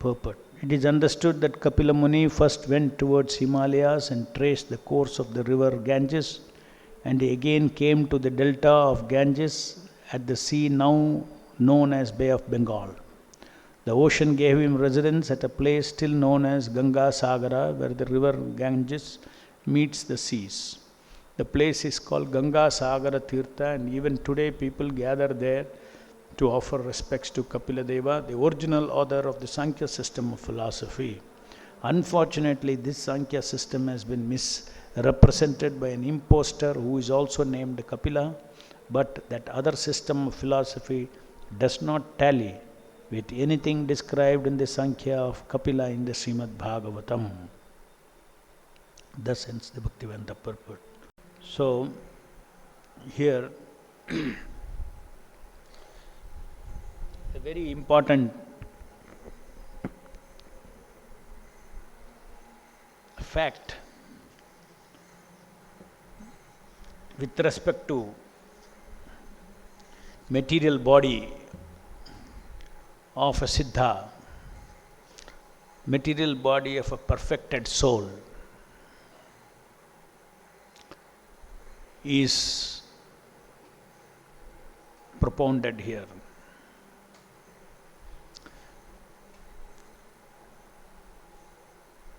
Purport. It is understood that Kapila Muni first went towards Himalayas and traced the course of the river Ganges, and he again came to the delta of Ganges at the sea now known as Bay of Bengal. The ocean gave him residence at a place still known as Ganga Sagara, where the river Ganges meets the seas. The place is called Ganga Sagara Tirtha, and even today people gather there to offer respects to Kapila Deva, the original author of the Sankhya system of philosophy. Unfortunately, this Sankhya system has been misrepresented by an impostor who is also named Kapila, but that other system of philosophy does not tally with anything described in the Sankhya of Kapila in the Srimad Bhagavatam. Thus ends the Bhaktivedanta purport. So, here a very important fact with respect to material body of a Siddha, material body of a perfected soul, is propounded here.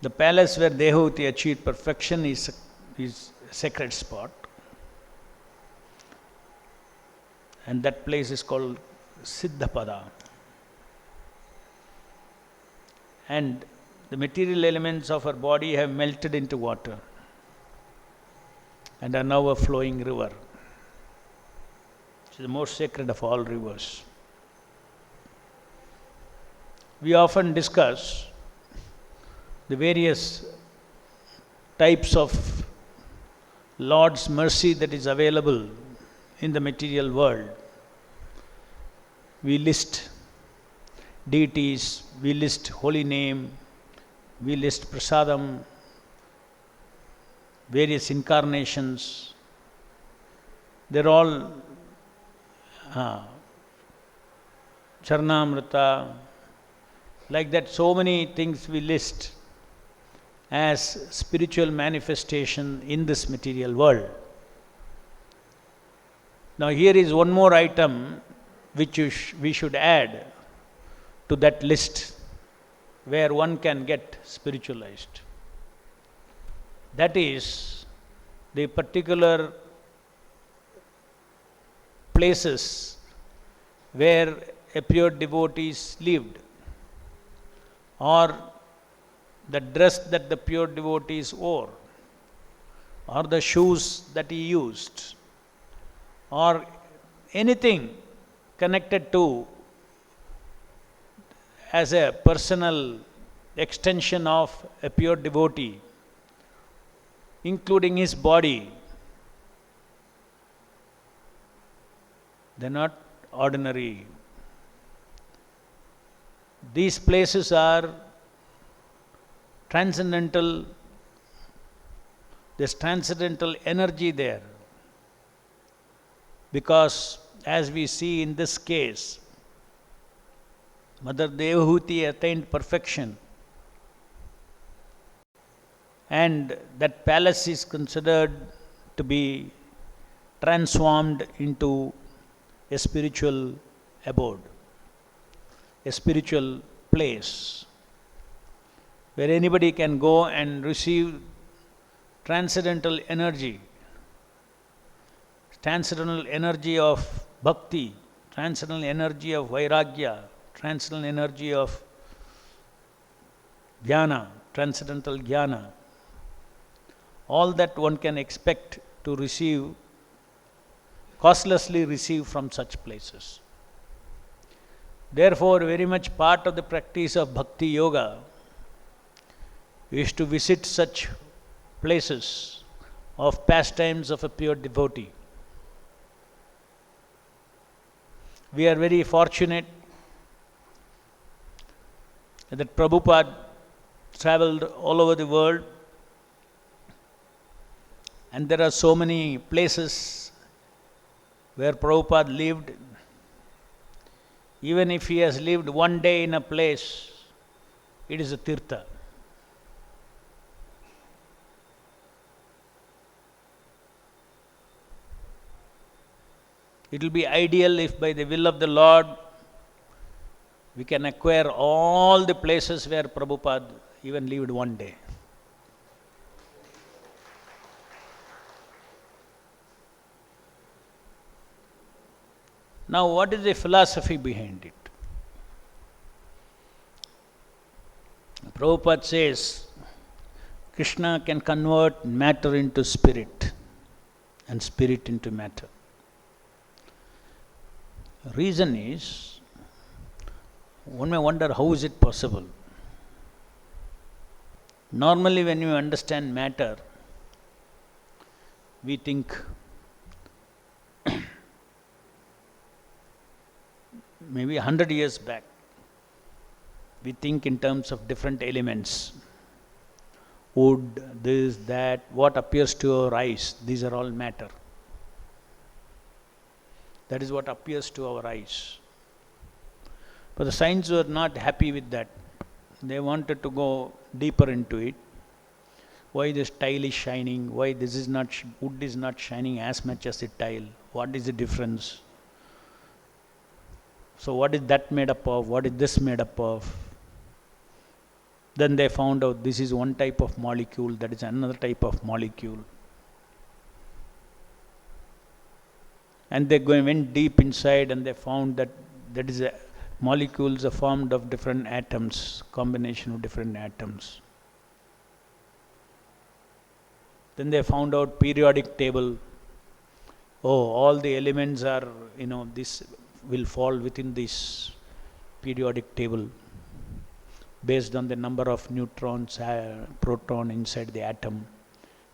The palace where Devahuti achieved perfection is a sacred spot, and that place is called Siddhapada. And the material elements of her body have melted into water and are now a flowing river. It is the most sacred of all rivers. We often discuss the various types of Lord's mercy that is available in the material world. We list deities, we list holy name, we list prasadam, various incarnations. They're all Charnamrita, like that, so many things we list as spiritual manifestation in this material world. Now here is one more item which we should add to that list where one can get spiritualized. That is the particular places where a pure devotees lived, or the dress that the pure devotees wore, or the shoes that he used, or anything connected to as a personal extension of a pure devotee, including his body. They are not ordinary. These places are transcendental. There's transcendental energy there. Because as we see in this case, Mother Devahuti attained perfection, and that palace is considered to be transformed into a spiritual abode, a spiritual place where anybody can go and receive transcendental energy of bhakti, transcendental energy of vairagya, transcendental energy of jnana, transcendental jnana. All that one can expect to receive, costlessly receive from such places. Therefore, very much part of the practice of bhakti yoga is to visit such places of pastimes of a pure devotee. We are very fortunate that Prabhupada traveled all over the world, and there are so many places where Prabhupada lived. Even if he has lived one day in a place, it is a tirtha. It will be ideal if by the will of the Lord we can acquire all the places where Prabhupada even lived one day. Now, what is the philosophy behind it? Prabhupada says Krishna can convert matter into spirit and spirit into matter. Reason is, one may wonder how is it possible. Normally when you understand matter, we think maybe 100 years back, we think in terms of different elements. Wood, this, that, what appears to our eyes, these are all matter. That is what appears to our eyes. But the science were not happy with that. They wanted to go deeper into it. Why this tile is shining? Why this is not wood is not shining as much as the tile? What is the difference? So what is that made up of? What is this made up of? Then they found out this is one type of molecule, that is another type of molecule. And they went deep inside and they found that molecules are formed of different atoms, combination of different atoms. Then they found out periodic table. Oh, all the elements are, this will fall within this periodic table based on the number of neutrons, proton inside the atom.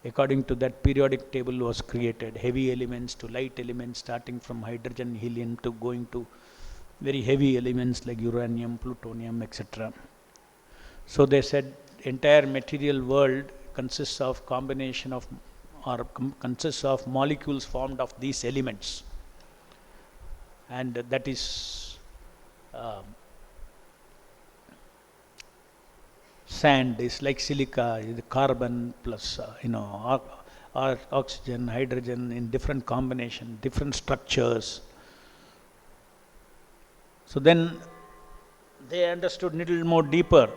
According to that, periodic table was created. Heavy elements to light elements, starting from hydrogen, helium to going to very heavy elements like uranium, plutonium, etc. So they said entire material world consists of combination of consists of molecules formed of these elements, and that is sand is like silica, the carbon plus oxygen, hydrogen in different combination, different structures. So then they understood a little more deeper.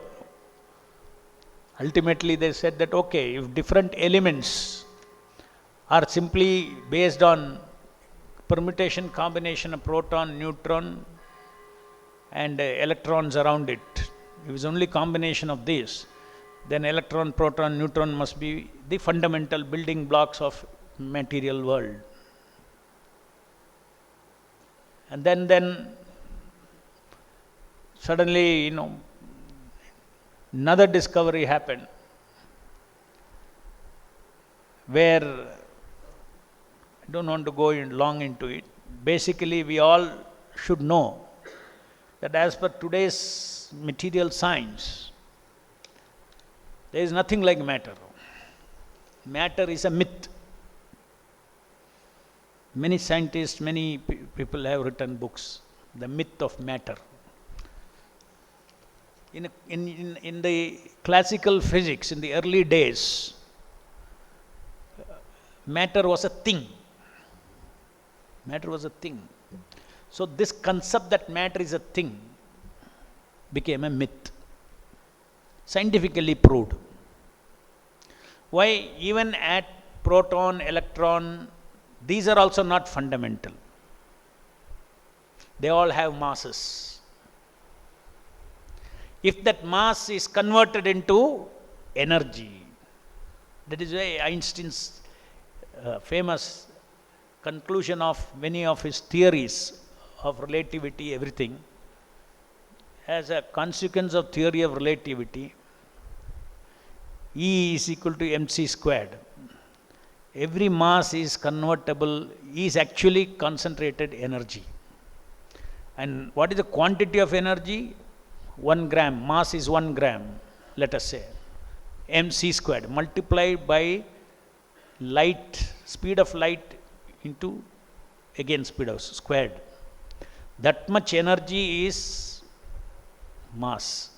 Ultimately they said that okay, if different elements are simply based on permutation combination of proton, neutron and electrons around it, if it is only combination of this, then electron, proton, neutron must be the fundamental building blocks of material world. And then suddenly, another discovery happened where I don't want to go long into it. Basically, we all should know that as per today's material science, there is nothing like matter. Matter is a myth. Many scientists, many people have written books, The Myth of Matter. In the classical physics, in the early days, matter was a thing. Matter was a thing. So this concept that matter is a thing became a myth, scientifically proved. Why? Even at proton, electron, these are also not fundamental. They all have masses. If that mass is converted into energy, that is why Einstein's famous conclusion of many of his theories of relativity, everything, as a consequence of theory of relativity, E is equal to mc squared. Every mass is convertible, is actually concentrated energy. And what is the quantity of energy? 1 gram. Mass is 1 gram, let us say. mc squared multiplied by light, speed of light into again speed of squared. That much energy is mass.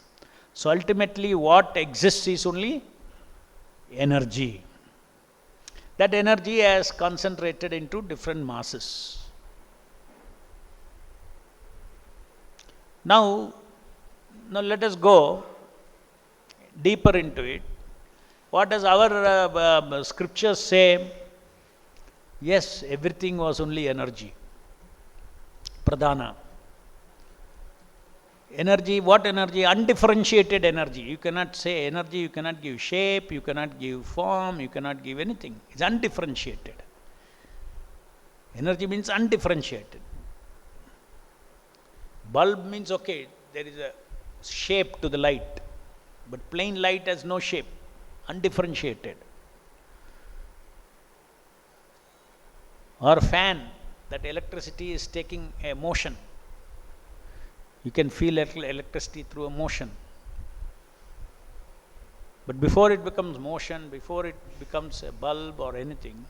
So ultimately what exists is only energy. That energy has concentrated into different masses. Now let us go deeper into it. What does our scriptures say? Yes, everything was only energy. Pradhana. Energy, what energy? Undifferentiated energy. You cannot say energy, you cannot give shape, you cannot give form, you cannot give anything. It's undifferentiated. Energy means undifferentiated. Bulb means, okay, there is a shape to the light, but plain light has no shape, undifferentiated. Or fan, that electricity is taking a motion. You can feel electricity through a motion. But before it becomes motion, before it becomes a bulb or anything,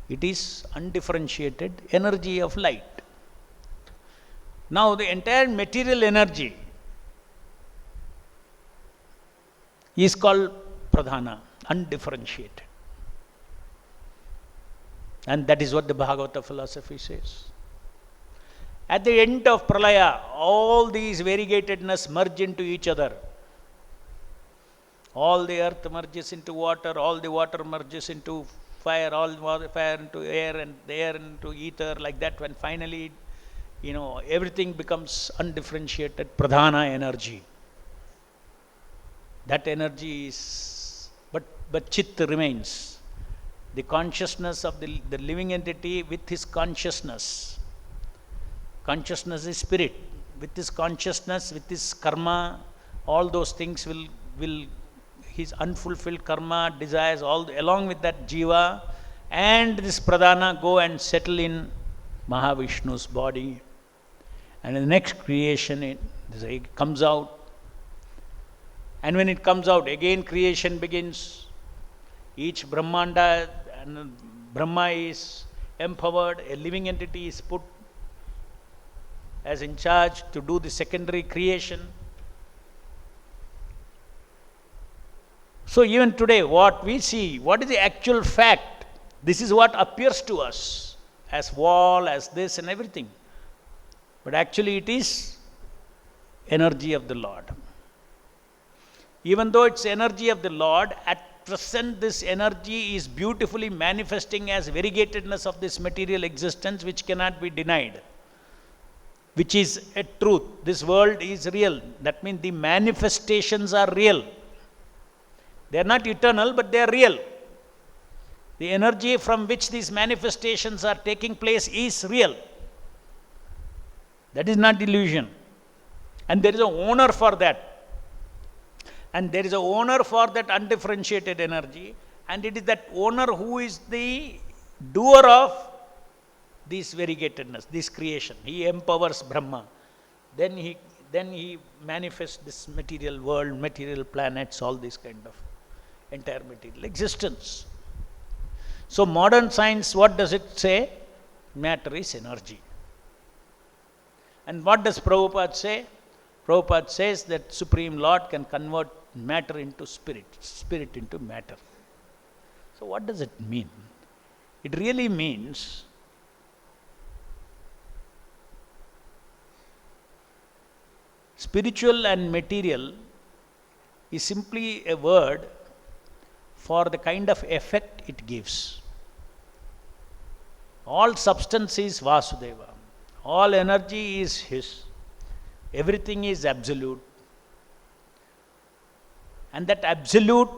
it is undifferentiated energy of light. Now the entire material energy is called pradhana, undifferentiated. And that is what the Bhagavata philosophy says. At the end of Pralaya, all these variegatedness merge into each other. All the earth merges into water, all the water merges into fire, all the fire into air, and the air into ether, like that. When finally, everything becomes undifferentiated pradhana energy. That energy is, but Chit remains. The consciousness of the living entity with his consciousness. Consciousness is spirit. With his consciousness, with his karma, all those things will his unfulfilled karma, desires, along with that jiva and this pradhana go and settle in Mahavishnu's body. And in the next creation, it comes out. And when it comes out, again creation begins. Each Brahmanda and Brahma is empowered, a living entity is put as in charge to do the secondary creation. So even today, what we see, what is the actual fact? This is what appears to us as wall, as this and everything. But actually it is energy of the Lord. Even though it's energy of the Lord, at present this energy is beautifully manifesting as variegatedness of this material existence, which cannot be denied, which is a truth. This world is real. That means the manifestations are real. They are not eternal, but they are real. The energy from which these manifestations are taking place is real. That is not illusion. And there is an owner for that. And there is an owner for that undifferentiated energy. And it is that owner who is the doer of this variegatedness, this creation. He empowers Brahma. Then he manifests this material world, material planets, all this kind of entire material existence. So modern science, what does it say? Matter is energy. And what does Prabhupada say? Prabhupada says that Supreme Lord can convert matter into spirit, spirit into matter. So what does it mean? It really means spiritual and material is simply a word for the kind of effect it gives. All substance is Vasudeva. All energy is His. Everything is absolute. And that absolute,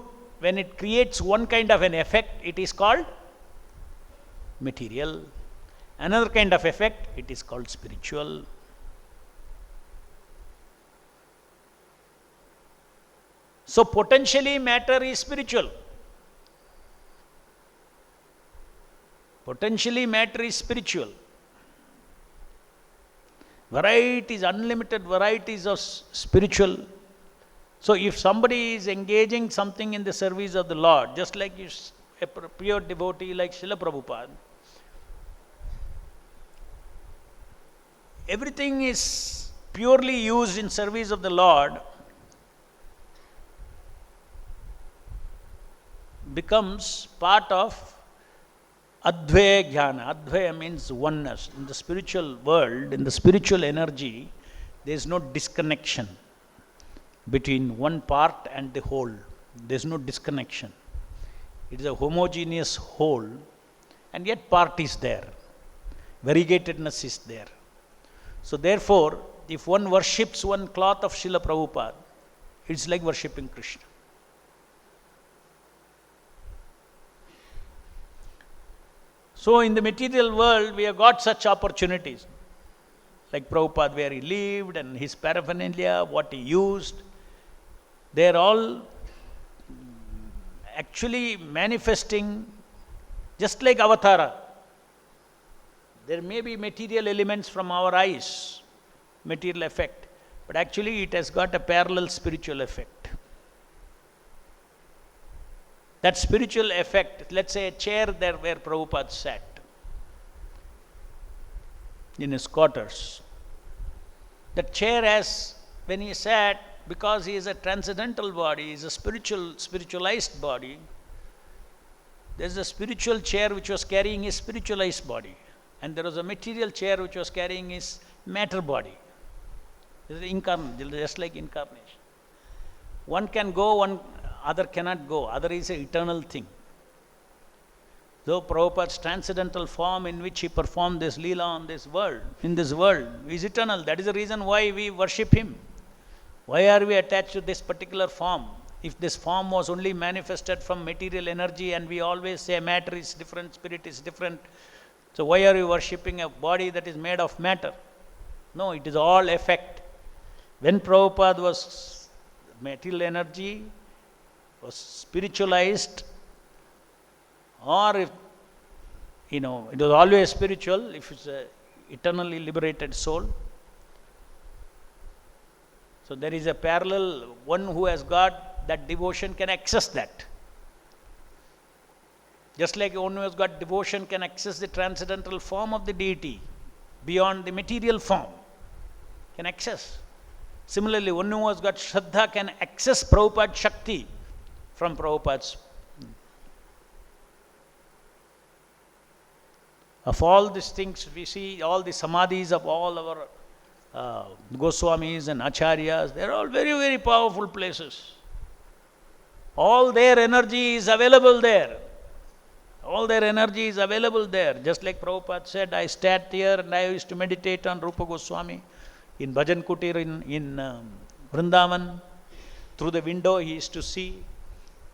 when it creates one kind of an effect, it is called material. Another kind of effect, it is called spiritual. So potentially matter is spiritual. Potentially matter is spiritual. Varieties, unlimited varieties of spiritual. So if somebody is engaging something in the service of the Lord, just like a pure devotee like Srila Prabhupada, everything is purely used in service of the Lord, becomes part of Advaya Jnana. Advaya means oneness. In the spiritual world, in the spiritual energy, there is no disconnection between one part and the whole. There is no disconnection. It is a homogeneous whole, and yet part is there. Variegatedness is there. So therefore, if one worships one cloth of Srila Prabhupada, it's like worshipping Krishna. So in the material world, we have got such opportunities, like Prabhupada, where he lived and his paraphernalia, what he used. They are all actually manifesting just like Avatara. There may be material elements from our eyes, material effect, but actually it has got a parallel spiritual effect. That spiritual effect, let's say a chair there where Prabhupada sat in his quarters. That chair has, when he sat, because he is a transcendental body, he is a spiritualized body, there is a spiritual chair which was carrying his spiritualized body, and there was a material chair which was carrying his matter body. This is incarnate, just like incarnation. One can go, one other cannot go. Other is an eternal thing. Though Prabhupada's transcendental form in which he performed this Leela on this world, in this world, is eternal. That is the reason why we worship him. Why are we attached to this particular form? If this form was only manifested from material energy and we always say matter is different, spirit is different, so why are we worshipping a body that is made of matter? No, it is all effect. When Prabhupada was material energy, was spiritualized, or if, it was always spiritual, if it's an eternally liberated soul. So there is a parallel, one who has got that devotion can access that. Just like one who has got devotion can access the transcendental form of the deity beyond the material form, can access. Similarly, one who has got Shraddha can access Prabhupada's Shakti from Prabhupada's. Of all these things, we see all the samadhis of all our Goswamis and Acharyas, they are all very, very powerful places. All their energy is available there. All their energy is available there. Just like Prabhupada said, I sat here and I used to meditate on Rupa Goswami in Bhajan Kutir in Vrindavan. Through the window he used to see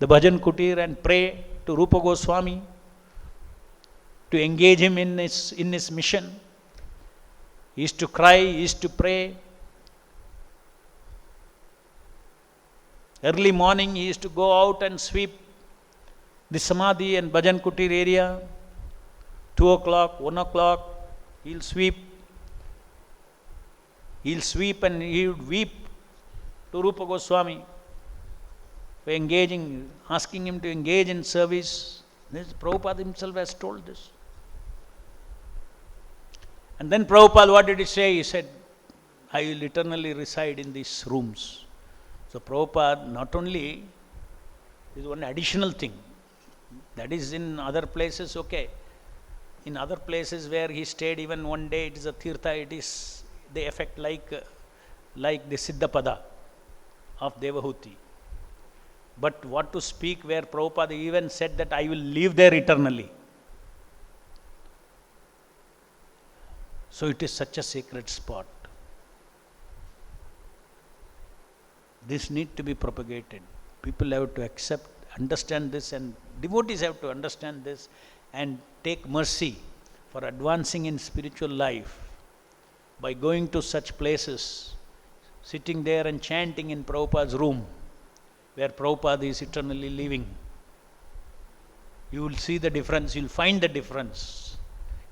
the Bhajan Kutir and pray to Rupa Goswami to engage him in his mission. He used to cry, he used to pray. Early morning he used to go out and sweep the Samadhi and Bhajan Kutir area. 2 o'clock, 1 o'clock, he'll sweep. He'll sweep and he would weep to Rupa Goswami for engaging, asking him to engage in service. This Prabhupada himself has told this. And then Prabhupada, what did he say? He said, I will eternally reside in these rooms. So Prabhupada not only is one additional thing, that is in other places, okay. In other places where he stayed even one day, it is a tirtha, it is the effect like the Siddhapada of Devahuti. But what to speak where Prabhupada even said that I will live there eternally. So it is such a sacred spot. This need to be propagated. People have to accept, understand this, and devotees have to understand this and take mercy for advancing in spiritual life by going to such places, sitting there and chanting in Prabhupada's room, where Prabhupada is eternally living. You will see the difference, you will find the difference.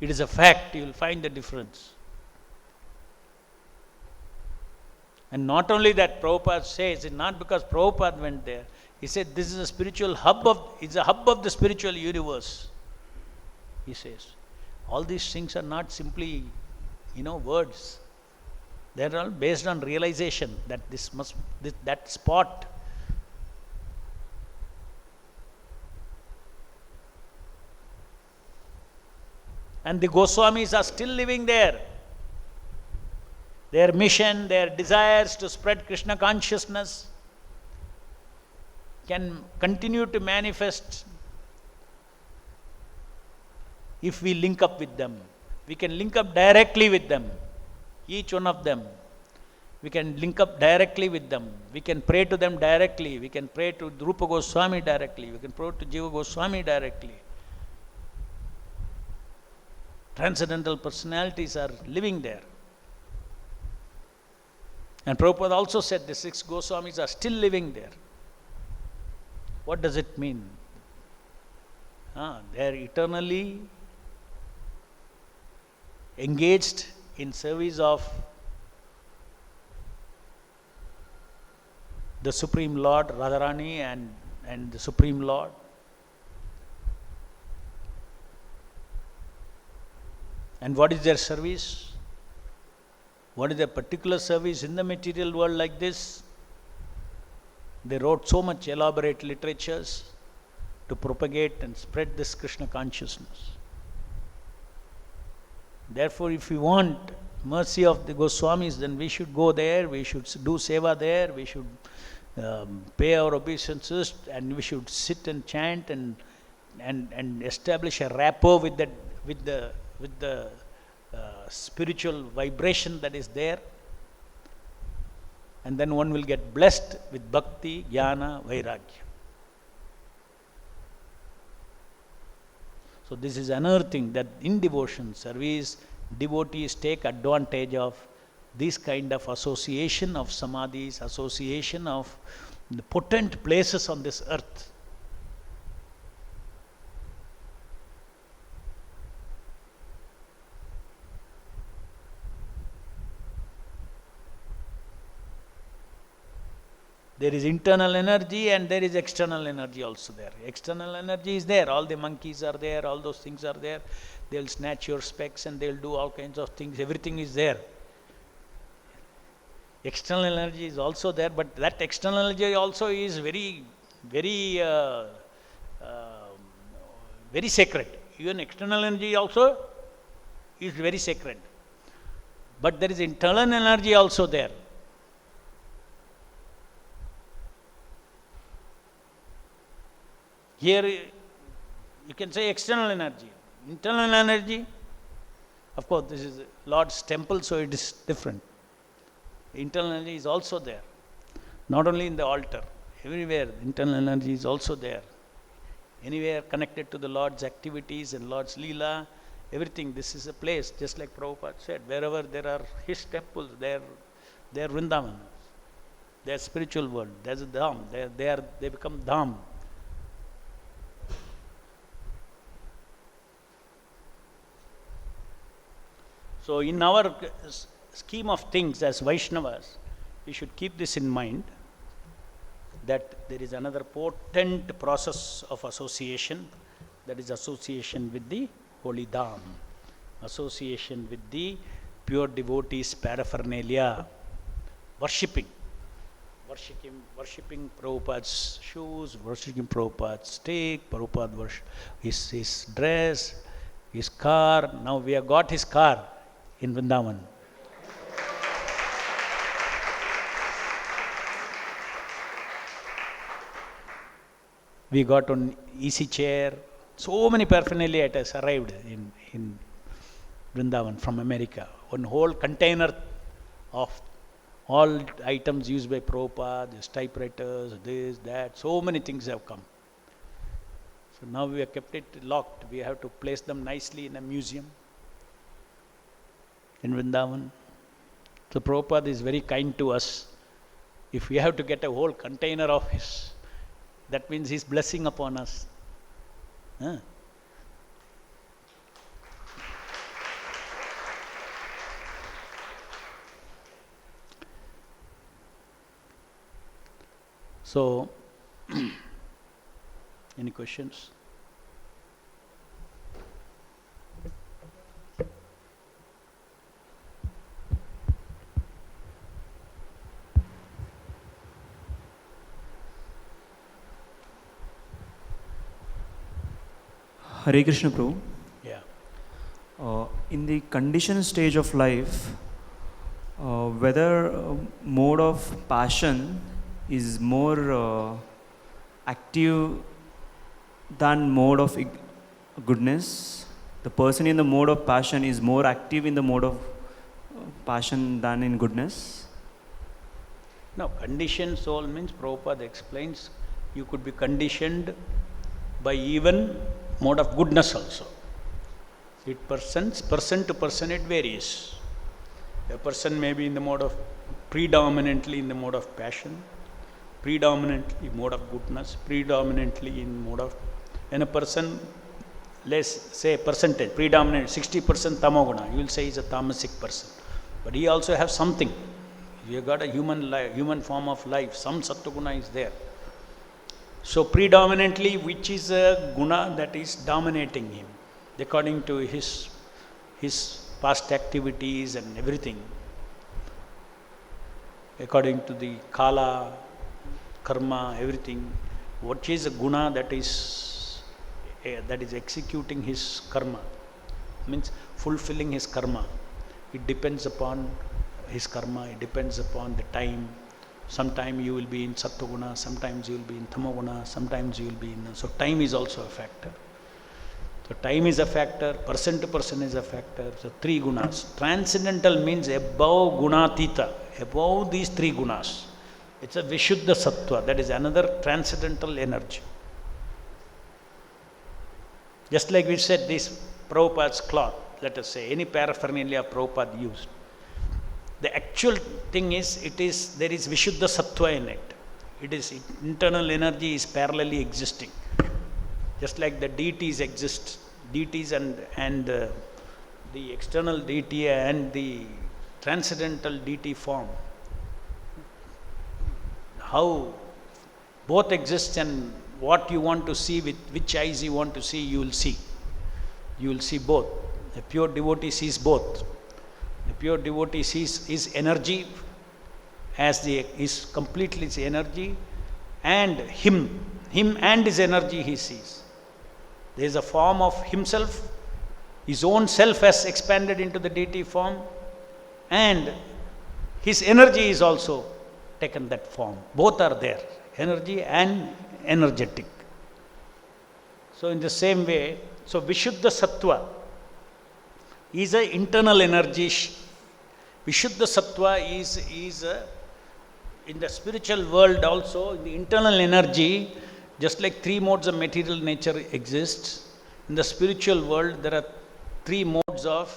It is a fact, you will find the difference. And not only that, Prabhupada says, it's not because Prabhupada went there. He said, this is a spiritual hub it's a hub of the spiritual universe. He says, all these things are not simply, words. They are all based on realization that that spot And the Goswamis are still living there. Their mission, their desires to spread Krishna consciousness can continue to manifest if we link up with them. We can link up directly with them, each one of them. We can link up directly with them. We can pray to them directly. We can pray to Rupa Goswami directly. We can pray to Jiva Goswami directly. Transcendental personalities are living there. And Prabhupada also said the 6 Goswamis are still living there. What does it mean? They are eternally engaged in service of the Supreme Lord, Radharani and the Supreme Lord. And what is their service? What is their particular service in the material world like this? They wrote so much elaborate literatures to propagate and spread this Krishna consciousness. Therefore, if we want mercy of the Goswamis, then we should go there, we should do seva there, we should pay our obeisances, and we should sit and chant and establish a rapport with the spiritual vibration that is there. And then one will get blessed with bhakti, jnana, vairagya. So this is another thing, that in devotion service, devotees take advantage of this kind of association of samadhis, association of the potent places on this earth. There is internal energy and there is external energy also there. External energy is there, all the monkeys are there, all those things are there. They will snatch your specs and they will do all kinds of things, everything is there. External energy is also there, but that external energy also is very, very, very sacred. Even external energy also is very sacred. But there is internal energy also there. Here you can say external energy. Internal energy, of course this is Lord's temple, so it is different. Internal energy is also there. Not only in the altar, everywhere internal energy is also there. Anywhere connected to the Lord's activities and Lord's Leela, everything, this is a place, just like Prabhupada said, wherever there are His temples, they are Vrindavan. They are spiritual world, there's a Dham, they become Dham. So in our scheme of things as Vaishnavas, we should keep this in mind, that there is another potent process of association, that is association with the Holy Dham, association with the pure devotees paraphernalia, worshipping Prabhupada's shoes, worshipping Prabhupada's stick, Prabhupada his dress, his car. Now we have got his car in Vrindavan. We got an easy chair. So many paraphernalia it has arrived in Vrindavan from America. One whole container of all items used by Prabhupada, his typewriters, this, that, so many things have come. So now we have kept it locked. We have to place them nicely in a museum in Vrindavan. So Prabhupada is very kind to us. If we have to get a whole container of his, that means his blessing upon us. So, any questions? Hare Krishna Prabhu. Yeah. in the conditioned stage of life, whether mode of passion is more active than mode of goodness. The person in the mode of passion is more active in the mode of passion than in goodness. No, conditioned soul means Prabhupada explains you could be conditioned by even mode of goodness also. It person to person it varies. A person may be in the mode of predominantly in the mode of passion, predominantly mode of goodness, predominantly in mode of, and a person, let's say percentage, predominant 60% tamoguna, you will say he's a tamasic person. But he also has something. You got a human life, human form of life, some sattva is there. So predominantly which is a guna that is dominating him according to his past activities and everything, according to the kala, karma, everything, what is a guna that is executing his karma, means fulfilling his karma. It depends upon his karma, it depends upon the time. Sometime you will be in sattva-guna, sometimes you will be in tamo-guna, sometimes you will be in, so time is also a factor. So time is a factor, person to person is a factor. So three gunas. Transcendental means above gunatita, above these three gunas. It's a Vishuddha Sattva, that is another transcendental energy. Just like we said, this Prabhupada's cloth, let us say, any paraphernalia Prabhupada used. The actual thing is, there is Vishuddha Sattva in it. It is, internal energy is parallelly existing. Just like the deities exist, deities and the external deity and the transcendental deity form. How both exist, and what you want to see, with which eyes you want to see, you will see. You will see both. A pure devotee sees both. The pure devotee sees his energy as is completely his energy, and him and his energy he sees. There is a form of himself, his own self has expanded into the deity form, and his energy is also taken that form. Both are there, energy and energetic. So in the same way, so Vishuddha Sattva is an internal energy. Vishuddha Sattva is in the spiritual world also, in the internal energy, just like three modes of material nature exists. In the spiritual world, there are three modes of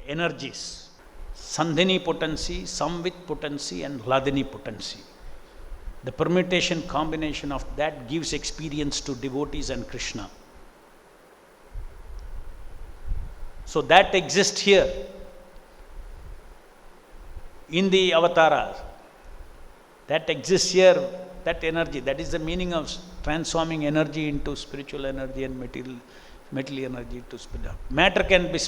energies. Sandhini potency, Samvit potency and Hladini potency. The permutation combination of that gives experience to devotees and Krishna. So that exists here in the avatars. That exists here, that energy. That is the meaning of transforming energy into spiritual energy and material energy to spirit. Matter can be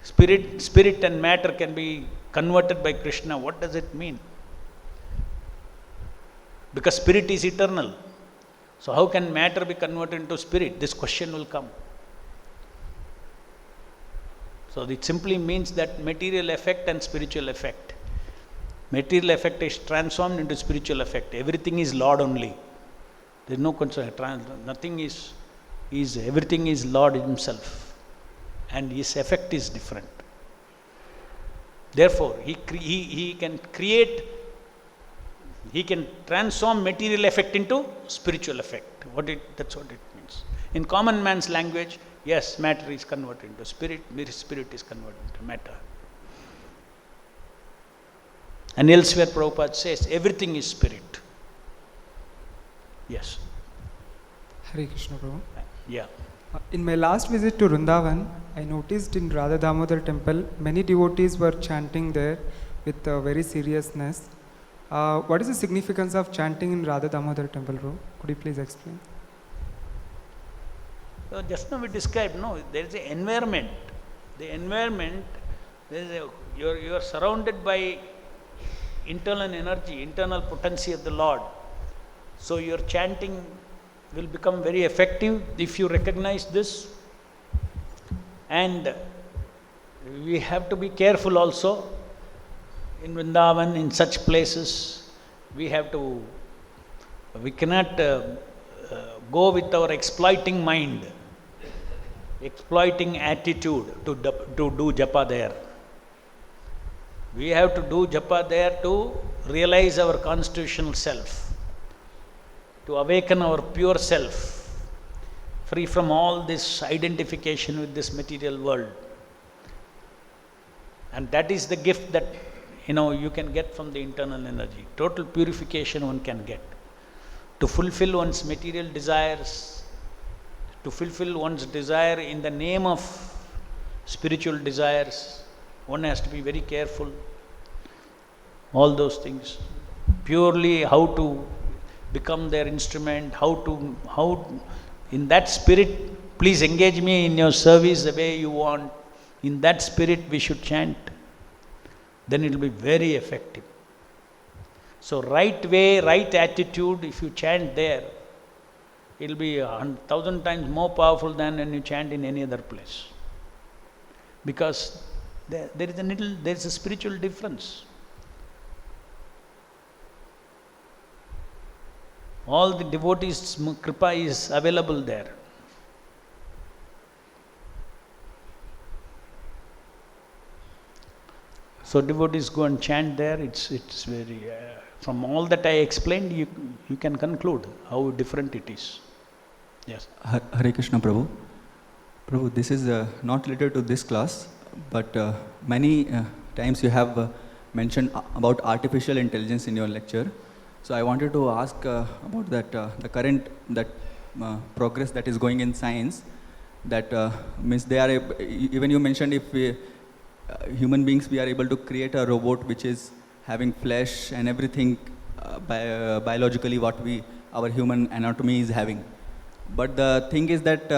spirit and matter can be converted by Krishna. What does it mean? Because spirit is eternal. So how can matter be converted into spirit? This question will come. So it simply means that material effect and spiritual effect. Material effect is transformed into spiritual effect. Everything is Lord only. There is no concern. Nothing is everything is Lord himself. And his effect is different. Therefore, he can create, he can transform material effect into spiritual effect. That's what it means. In common man's language, yes, matter is converted into spirit, spirit is converted into matter. And elsewhere Prabhupada says, everything is spirit. Yes. Hare Krishna Prabhu. Yeah. In my last visit to Vrindavan, I noticed in Radha Damodar temple, many devotees were chanting there with very seriousness. What is the significance of chanting in Radha Damodar temple, Prabhu? Could you please explain? So just now we described, there is an environment. The environment, you are surrounded by internal energy, internal potency of the Lord. So your chanting will become very effective if you recognize this. And we have to be careful also in Vrindavan, in such places. We cannot go with our exploiting mind, exploiting attitude to do japa there. We have to do japa there to realize our constitutional self, to awaken our pure self, free from all this identification with this material world. And that is the gift that you can get from the internal energy. Total purification one can get. To fulfill one's material desires, to fulfill one's desire in the name of spiritual desires, one has to be very careful. All those things. Purely how to become their instrument, how in that spirit, please engage me in your service the way you want. In that spirit we should chant. Then it will be very effective. So right way, right attitude, if you chant there, it will be 1,000 times more powerful than when you chant in any other place. Because there is a spiritual difference. All the devotees' kripa is available there. So devotees go and chant there. It's very from all that I explained, you can conclude how different it is. Yes. Hare Krishna, Prabhu. Prabhu, this is not related to this class, but many times you have mentioned about artificial intelligence in your lecture. So I wanted to ask about that the current progress that is going in science. That means they are even you mentioned if we, human beings, we are able to create a robot which is having flesh and everything biologically what our human anatomy is having. But the thing is that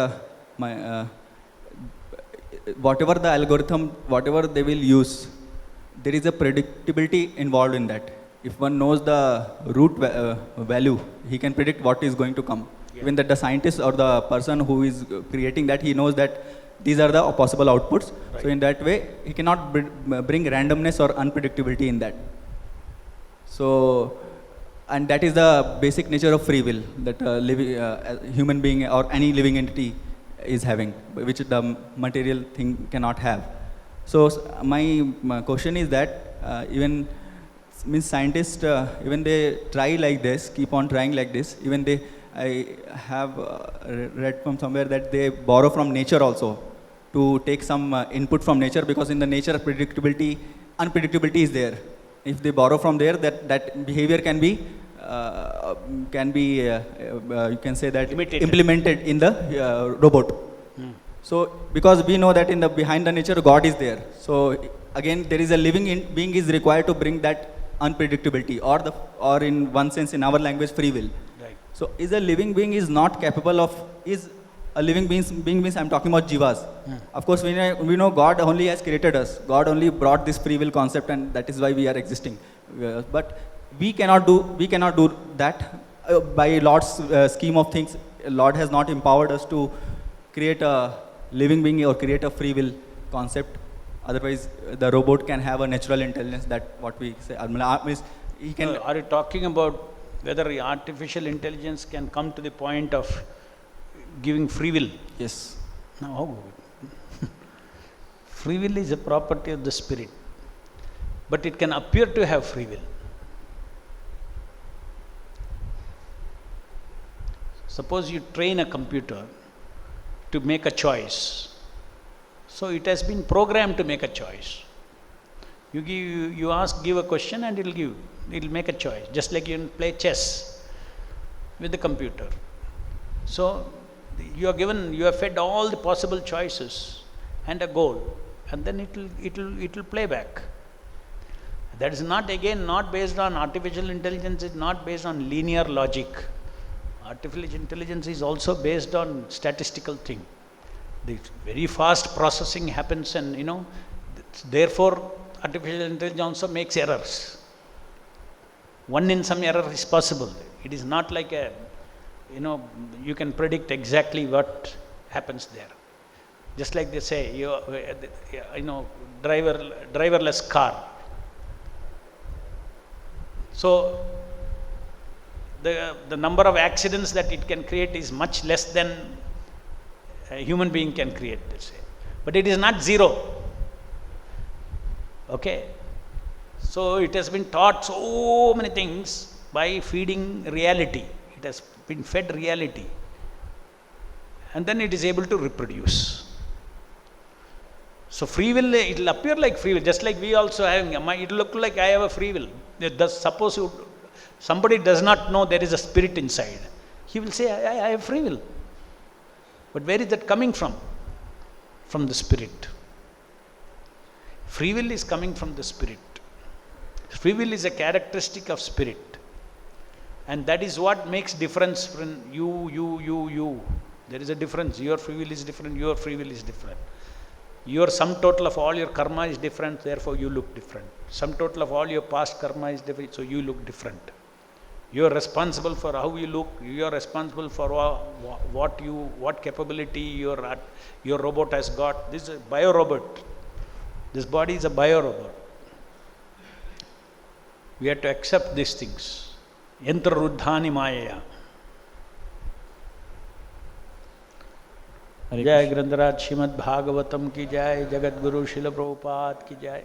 whatever the algorithm, whatever they will use, there is a predictability involved in that. If one knows the root value, he can predict what is going to come. Yeah. Even that the scientist or the person who is creating that, he knows that these are the possible outputs. Right. So in that way, he cannot bring randomness or unpredictability in that. So, and that is the basic nature of free will that human being or any living entity is having, which the material thing cannot have. So my question is that even means scientists, even they try like this, keep on trying like this, even I have read from somewhere that they borrow from nature also to take some input from nature, because in the nature unpredictability is there. If they borrow from there, that behavior can be you can say that implemented in the robot. So because we know that behind the nature God is there. So again there is a living being is required to bring that unpredictability, or in one sense in our language free will. Right. So is a living being is not capable of, is a living being means I'm talking about jivas. Of course we know God only has created us. God only brought this free will concept, and that is why we are existing. But we cannot do that by Lord's scheme of things. Lord has not empowered us to create a living being or create a free will concept. Otherwise, the robot can have a natural intelligence, that what we say. He can. Are you talking about whether artificial intelligence can come to the point of giving free will? Yes. No. Free will is a property of the spirit, but it can appear to have free will. Suppose you train a computer to make a choice. So it has been programmed to make a choice. You give a question and it'll make a choice. Just like you play chess with the computer. So you are fed all the possible choices and a goal, and then it'll play back. That is not based on artificial intelligence. It's not based on linear logic. Artificial intelligence is also based on statistical thing. The very fast processing happens, and therefore artificial intelligence also makes errors. One in some error is possible. It is not like you can predict exactly what happens there. Just like they say, driverless car. So the number of accidents that it can create is much less than a human being can create, let's say. But it is not zero. Okay. So it has been taught so many things by feeding reality. It has been fed reality. And then it is able to reproduce. So free will, it will appear like free will, just like we also have, it will look like I have a free will. Suppose somebody does not know there is a spirit inside. He will say, I have free will. But where is that coming from? From the spirit. Free will is coming from the spirit. Free will is a characteristic of spirit. And that is what makes difference from you. There is a difference. Your free will is different, your free will is different. Your sum total of all your karma is different, therefore you look different. Sum total of all your past karma is different, so you look different. You are responsible for how you look, you are responsible for what capability your robot has got. This is a biorobot. This body is a biorobot. We have to accept these things. Yantra ruddhani mayaya. जय ग्रंथराज श्रीमद् भागवतम की जय, जगत गुरु शिल प्रभुपाद की जय.